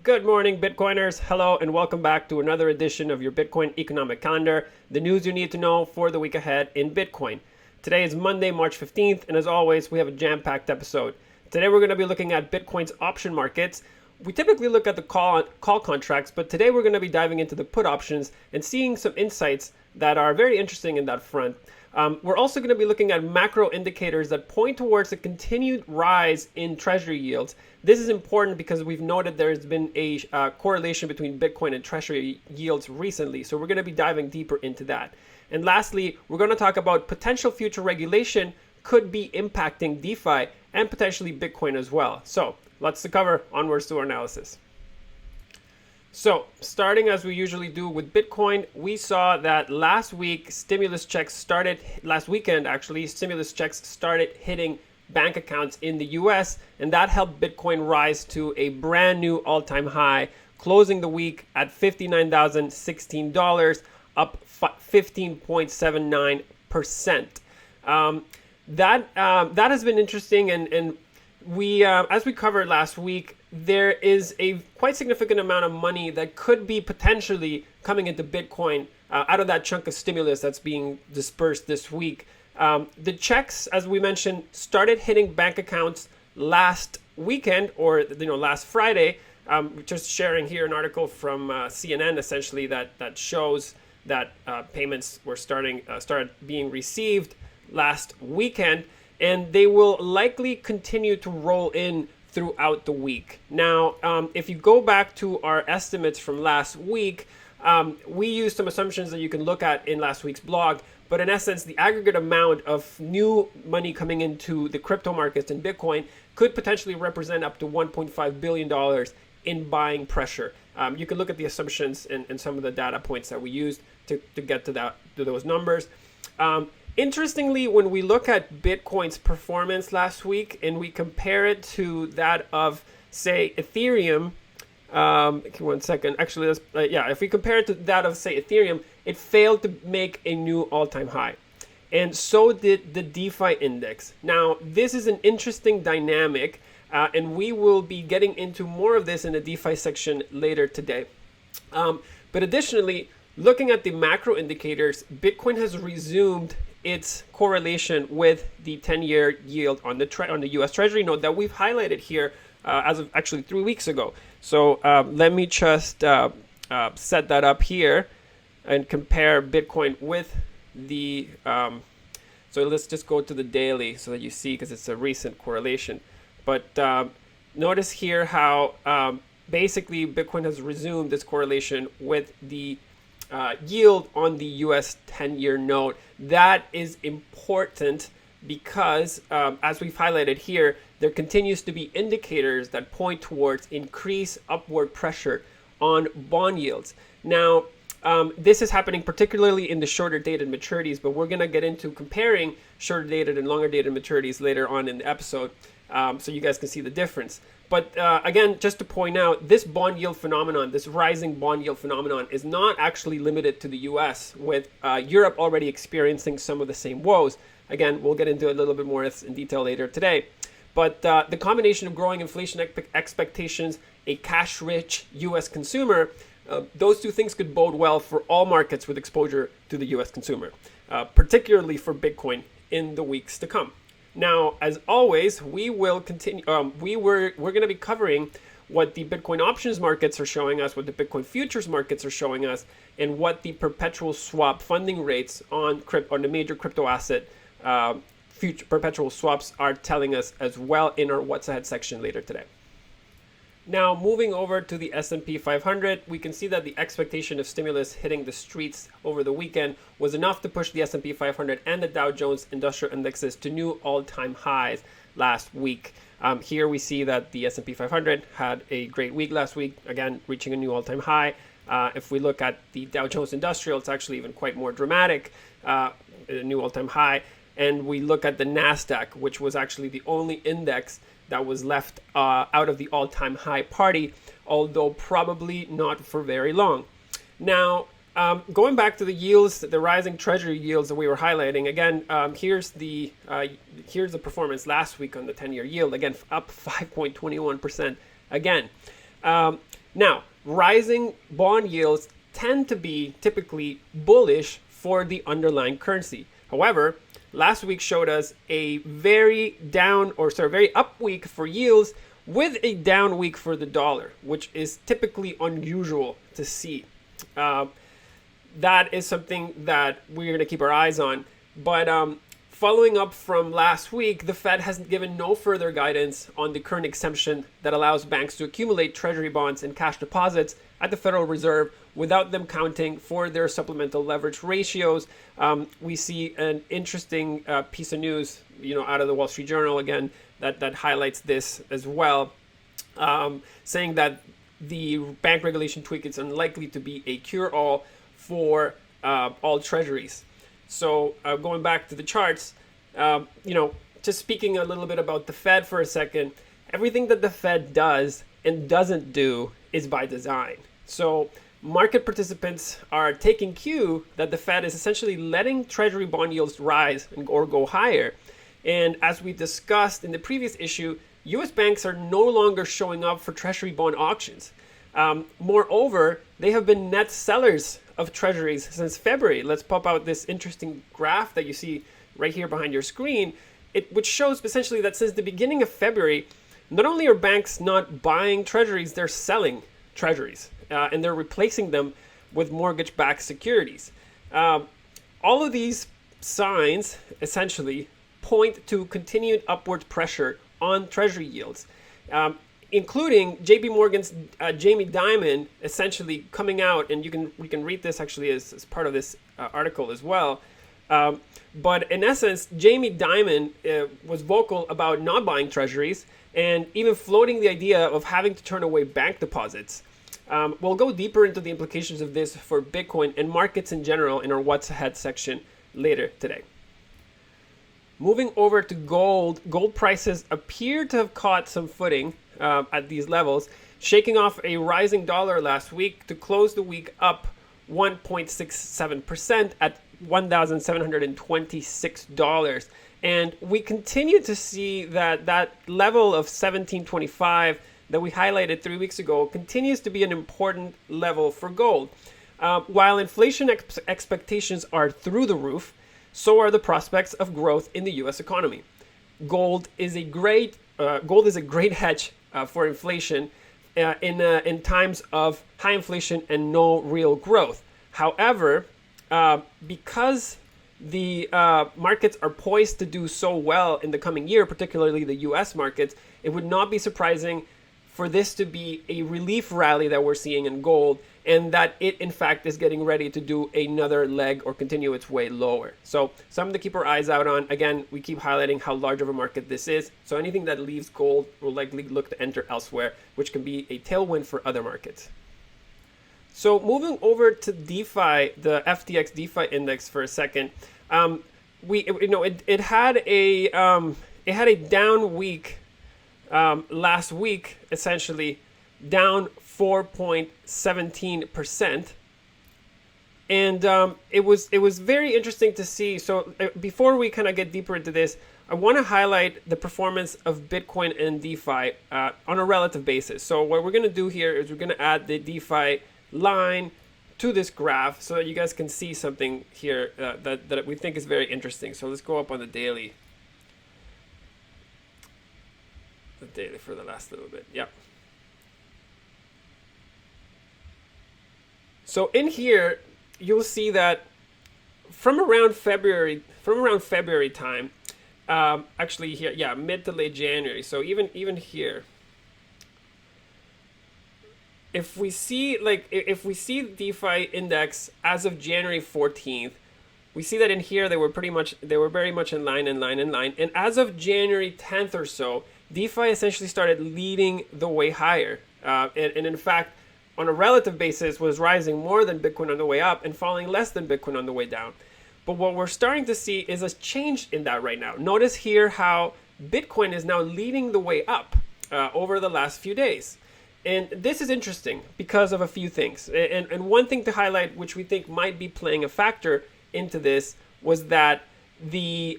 Good morning, Bitcoiners. Hello, and welcome back to another edition of your Bitcoin Economic Calendar, the news you need to know for the week ahead in Bitcoin. Today is Monday, March 15th, and as always, we have a jam-packed episode. Today we're going to be looking at Bitcoin's option markets. We typically look at the call contracts, but today we're going to be diving into the put options and seeing some insights that are very interesting in that front. We're also going to be looking at macro indicators that point towards a continued rise in Treasury yields. This is important because we've noted there's been a correlation between Bitcoin and Treasury yields recently. So we're going to be diving deeper into that. And lastly, we're going to talk about potential future regulation could be impacting DeFi and potentially Bitcoin as well. So lots to cover. Onwards to our analysis. So starting as we usually do with Bitcoin, we saw that last weekend, stimulus checks started hitting bank accounts in the US, and that helped Bitcoin rise to a brand new all-time high, closing the week at $59,016, up 15.79%. That has been interesting, and we, as we covered last week, there is a quite significant amount of money that could be potentially coming into Bitcoin out of that chunk of stimulus that's being dispersed this week. The checks, as we mentioned, started hitting bank accounts last weekend, or last Friday. Just sharing here an article from CNN, essentially that shows that payments were started being received last weekend, and they will likely continue to roll in throughout the week. Now, if you go back to our estimates from last week, we used some assumptions that you can look at in last week's blog, but in essence, the aggregate amount of new money coming into the crypto markets and Bitcoin could potentially represent up to $1.5 billion in buying pressure. You can look at the assumptions and some of the data points that we used to get to those numbers. Interestingly, when we look at Bitcoin's performance last week and we compare it to that of, say, Ethereum, one second. Actually, if we compare it to that of, say, Ethereum, it failed to make a new all-time high. And so did the DeFi index. Now, this is an interesting dynamic, and we will be getting into more of this in the DeFi section later today. But additionally, looking at the macro indicators, Bitcoin has resumed its correlation with the 10-year yield on the U.S. Treasury note that we've highlighted here as of actually 3 weeks ago. So let me just set that up here and compare Bitcoin with the. So let's just go to the daily so that you see, because it's a recent correlation. But notice here how basically Bitcoin has resumed this correlation with the yield on the US 10-year note. That is important because, as we've highlighted here, there continues to be indicators that point towards increased upward pressure on bond yields. Now, this is happening particularly in the shorter dated maturities, but we're going to get into comparing shorter dated and longer dated maturities later on in the episode, so you guys can see the difference. But again, just to point out, this bond yield phenomenon, this rising bond yield phenomenon, is not actually limited to the US, with Europe already experiencing some of the same woes. Again, we'll get into a little bit more in detail later today. But the combination of growing inflation expectations, a cash-rich US consumer, those two things could bode well for all markets with exposure to the US consumer, particularly for Bitcoin in the weeks to come. Now, as always, we will continue. We're going to be covering what the Bitcoin options markets are showing us, what the Bitcoin futures markets are showing us, and what the perpetual swap funding rates on the major crypto asset future perpetual swaps are telling us as well in our What's Ahead section later today. Now, moving over to the S&P 500, we can see that the expectation of stimulus hitting the streets over the weekend was enough to push the S&P 500 and the Dow Jones Industrial Indexes to new all-time highs last week. Here we see that the S&P 500 had a great week last week, again, reaching a new all-time high. If we look at the Dow Jones Industrial, it's actually even quite more dramatic, a new all-time high. And we look at the NASDAQ, which was actually the only index that was left out of the all-time high party, although probably not for very long. Now, going back to the yields, the rising Treasury yields that we were highlighting, again, here's the performance last week on the 10-year yield, again, up 5.21% again. Now, rising bond yields tend to be typically bullish for the underlying currency. However, last week showed us a very very up week for yields with a down week for the dollar, which is typically unusual to see. That is something that we're going to keep our eyes on. But following up from last week, the Fed has given no further guidance on the current exemption that allows banks to accumulate treasury bonds and cash deposits at the Federal Reserve without them counting for their supplemental leverage ratios. We see an interesting piece of news, out of the Wall Street Journal again, that highlights this as well, saying that the bank regulation tweak is unlikely to be a cure-all for all treasuries. So going back to the charts, just speaking a little bit about the Fed for a second, everything that the Fed does and doesn't do is by design. So market participants are taking cue that the Fed is essentially letting treasury bond yields rise or go higher. And as we discussed in the previous issue, U.S. banks are no longer showing up for treasury bond auctions. Moreover, they have been net sellers of treasuries since February. Let's pop out this interesting graph that you see right here behind your screen, which shows essentially that since the beginning of February, not only are banks not buying treasuries, they're selling treasuries, and they're replacing them with mortgage-backed securities. All of these signs essentially point to continued upward pressure on treasury yields, including JP Morgan's Jamie Dimon essentially coming out, and we can read this actually as part of this article as well. But in essence, Jamie Dimon was vocal about not buying treasuries and even floating the idea of having to turn away bank deposits. We'll go deeper into the implications of this for Bitcoin and markets in general in our What's Ahead section later today. Moving over to gold, gold prices appear to have caught some footing at these levels, shaking off a rising dollar last week to close the week up 1.67% at $1,726. And we continue to see that level of 1725 that we highlighted 3 weeks ago continues to be an important level for gold. While inflation expectations are through the roof, so are the prospects of growth in the U.S. economy. Gold is a great hedge for inflation in times of high inflation and no real growth. However, because the markets are poised to do so well in the coming year, particularly the U.S. markets, it would not be surprising for this to be a relief rally that we're seeing in gold, and that it in fact is getting ready to do another leg or continue its way lower. So something to keep our eyes out on. Again, we keep highlighting how large of a market this is. So anything that leaves gold will likely look to enter elsewhere, which can be a tailwind for other markets. So moving over to DeFi, the FTX DeFi index for a second, it had a down week last week, essentially down 4.17%, and it was very interesting to see. So before we kind of get deeper into this, I want to highlight the performance of Bitcoin and DeFi on a relative basis. So what we're going to do here is we're going to add the DeFi line to this graph so that you guys can see something here that we think is very interesting. So let's go up on the daily for the last little bit. Yeah. So in here, you'll see that from around February time, actually here, yeah, mid to late January. So even here, if we see the DeFi index as of January 14th, we see that in here they were very much in line. And as of January 10th or so, DeFi essentially started leading the way higher. And in fact, on a relative basis, was rising more than Bitcoin on the way up and falling less than Bitcoin on the way down. But what we're starting to see is a change in that right now. Notice here how Bitcoin is now leading the way up over the last few days. And this is interesting because of a few things. And one thing to highlight, which we think might be playing a factor into this, was that the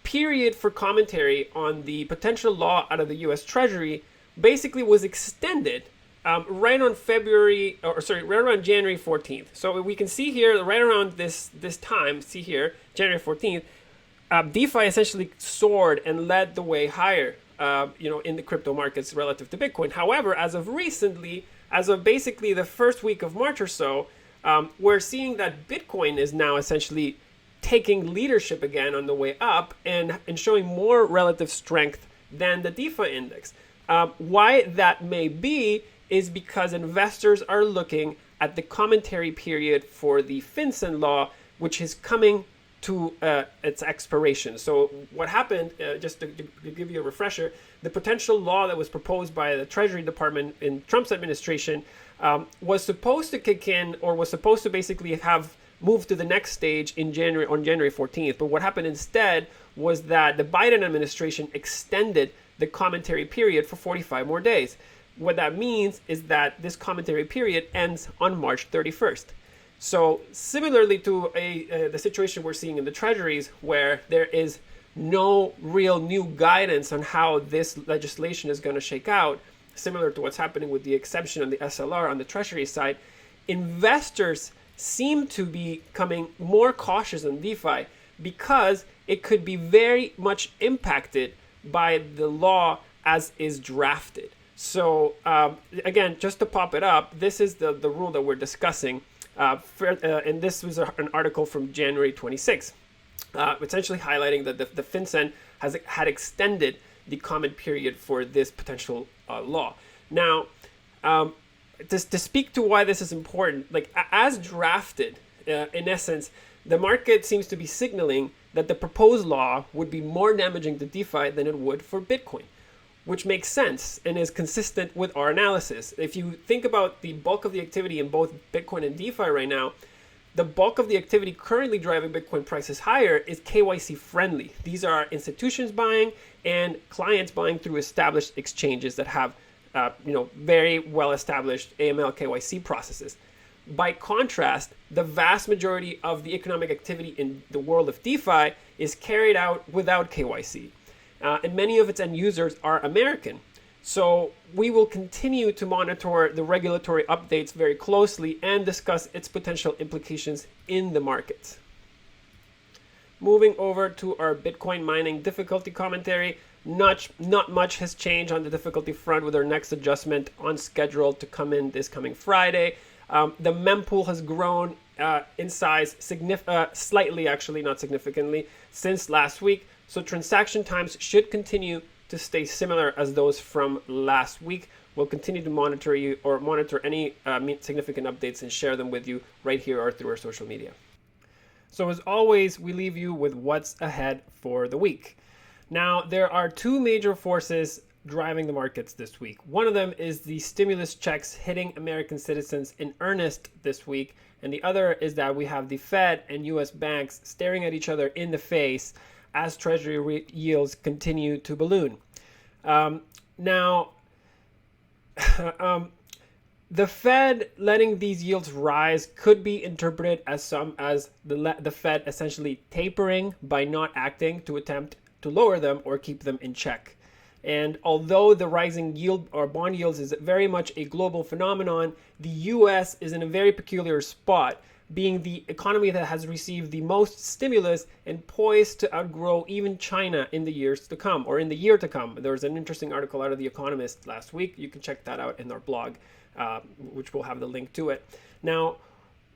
period for commentary on the potential law out of the U.S. Treasury basically was extended right on right around January 14th. So we can see here, right around this time, see here, January 14th, DeFi essentially soared and led the way higher, in the crypto markets relative to Bitcoin. However, as of recently, as of basically the first week of March or so, we're seeing that Bitcoin is now essentially taking leadership again on the way up and showing more relative strength than the DeFi index. Why that may be is because investors are looking at the commentary period for the FinCEN law, which is coming to its expiration. So what happened, just to give you a refresher, the potential law that was proposed by the Treasury Department in Trump's administration was supposed to kick in, or was supposed to basically have moved to the next stage on January 14th. But what happened instead was that the Biden administration extended the commentary period for 45 more days. What that means is that this commentary period ends on March 31st. So similarly to the situation we're seeing in the treasuries, where there is no real new guidance on how this legislation is going to shake out, similar to what's happening with the exemption on the SLR on the treasury side, investors seem to be becoming more cautious on DeFi because it could be very much impacted by the law as is drafted. So again, just to pop it up, this is the rule that we're discussing. And this was an article from January 26th, essentially highlighting that the FinCEN had extended the comment period for this potential law. Now, to speak to why this is important, like as drafted, in essence, the market seems to be signaling that the proposed law would be more damaging to DeFi than it would for Bitcoin, which makes sense and is consistent with our analysis. If you think about the bulk of the activity in both Bitcoin and DeFi right now, the bulk of the activity currently driving Bitcoin prices higher is KYC friendly. These are institutions buying and clients buying through established exchanges that have very well established AML KYC processes. By contrast, the vast majority of the economic activity in the world of DeFi is carried out without KYC. And many of its end users are American. So we will continue to monitor the regulatory updates very closely and discuss its potential implications in the markets. Moving over to our Bitcoin mining difficulty commentary, not much has changed on the difficulty front, with our next adjustment on schedule to come in this coming Friday. The mempool has grown in size slightly, actually not significantly, since last week. So transaction times should continue to stay similar as those from last week. We'll continue to monitor any significant updates and share them with you right here or through our social media. So as always, we leave you with what's ahead for the week. Now, there are two major forces driving the markets this week. One of them is the stimulus checks hitting American citizens in earnest this week. And the other is that we have the Fed and US banks staring at each other in the face as Treasury yields continue to balloon. The Fed letting these yields rise could be interpreted as the Fed essentially tapering by not acting to attempt to lower them or keep them in check. And although the rising yield or bond yields is very much a global phenomenon, the US is in a very peculiar spot, being the economy that has received the most stimulus and poised to outgrow even China in the years to come, or in the year to come. There was an interesting article out of The Economist last week. You can check that out in our blog, which will have the link to it. Now,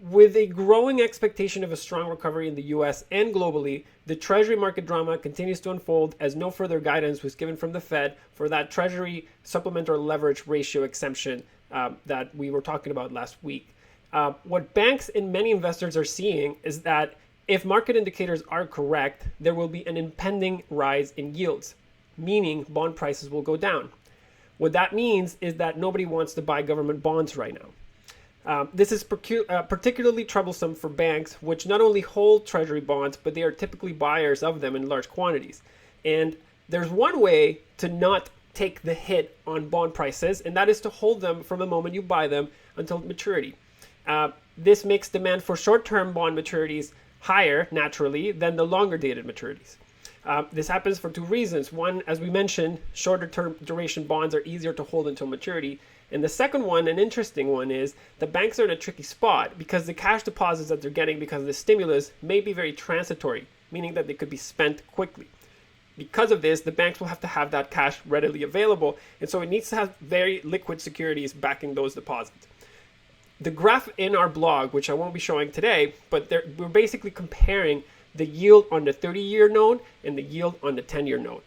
with a growing expectation of a strong recovery in the US and globally, the Treasury market drama continues to unfold as no further guidance was given from the Fed for that Treasury supplemental leverage ratio exemption that we were talking about last week. What banks and many investors are seeing is that if market indicators are correct, there will be an impending rise in yields, meaning bond prices will go down. What that means is that nobody wants to buy government bonds right now. This is particularly troublesome for banks, which not only hold treasury bonds, but they are typically buyers of them in large quantities. And there's one way to not take the hit on bond prices, and that is to hold them from the moment you buy them until maturity. This makes demand for short-term bond maturities higher, naturally, than the longer-dated maturities. This happens for two reasons. One, as we mentioned, shorter-term duration bonds are easier to hold until maturity. And the second one, an interesting one, is the banks are in a tricky spot because the cash deposits that they're getting because of the stimulus may be very transitory, meaning that they could be spent quickly. Because of this, the banks will have to have that cash readily available, and so it needs to have very liquid securities backing those deposits. The graph in our blog, which I won't be showing today, but we're basically comparing the yield on the 30-year note and the yield on the 10-year note.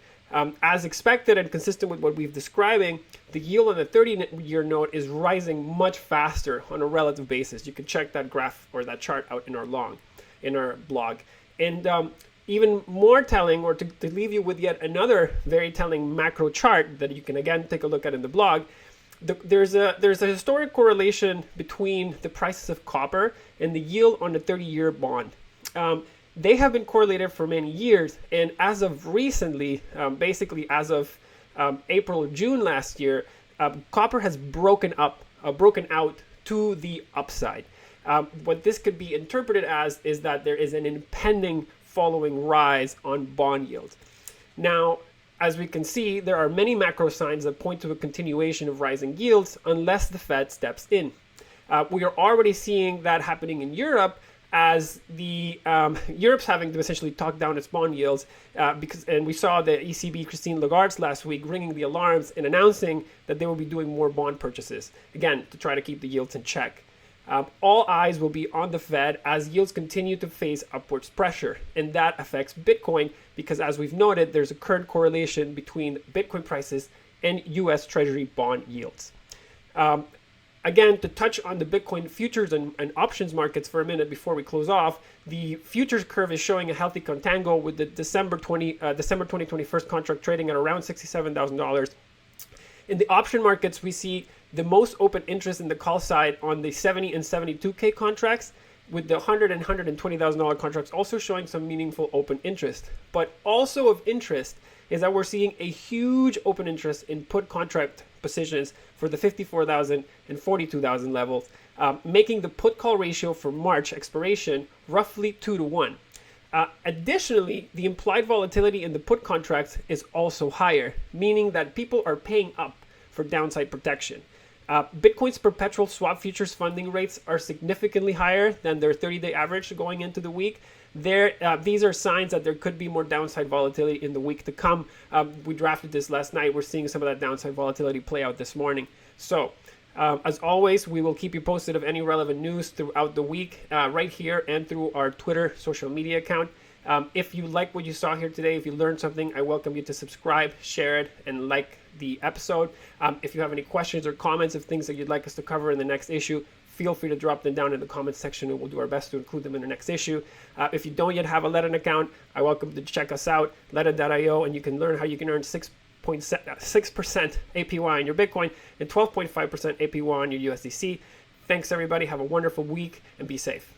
As expected and consistent with what we've describing, the yield on the 30-year note is rising much faster on a relative basis. You can check that graph or that chart out in our blog. And even more telling, or to leave you with yet another very telling macro chart that you can again take a look at in the blog, there's a historic correlation between the prices of copper and the yield on the 30-year bond. They have been correlated for many years, and as of recently, basically as of April or June last year, copper has broken out to the upside. What this could be interpreted as is that there is an impending following rise on bond yields. Now, as we can see, there are many macro signs that point to a continuation of rising yields unless the Fed steps in. We are already seeing that happening in Europe, as Europe's having to essentially talk down its bond yields and we saw the ECB Christine Lagarde last week ringing the alarms and announcing that they will be doing more bond purchases, again, to try to keep the yields in check. All eyes will be on the Fed as yields continue to face upwards pressure, and that affects Bitcoin because, as we've noted, there's a current correlation between Bitcoin prices and US Treasury bond yields. Again, to touch on the Bitcoin futures and options markets for a minute before we close off, the futures curve is showing a healthy contango with the December 2021 contract trading at around $67,000. In the option markets, we see the most open interest in the call side on the 70 and 72K contracts, with the $100,000 and $120,000 contracts also showing some meaningful open interest. But also of interest is that we're seeing a huge open interest in put contract positions for the 54,000 and 42,000 levels, making the put call ratio for March expiration roughly 2-to-1. Additionally, the implied volatility in the put contracts is also higher, meaning that people are paying up for downside protection. Bitcoin's perpetual swap futures funding rates are significantly higher than their 30-day average going into the week. These are signs that there could be more downside volatility in the week to come. We drafted this last night. We're seeing some of that downside volatility play out this morning. So, as always, we will keep you posted of any relevant news throughout the week, right here and through our Twitter social media account. If you like what you saw here today, if you learned something, I welcome you to subscribe, share it, and like the episode. If you have any questions or comments of things that you'd like us to cover in the next issue, feel free to drop them down in the comments section and we'll do our best to include them in the next issue. If you don't yet have a Ledon account, I welcome you to check us out, ledon.io, and you can learn how you can earn 6% APY on your Bitcoin and 12.5% APY on your USDC. Thanks, everybody. Have a wonderful week and be safe.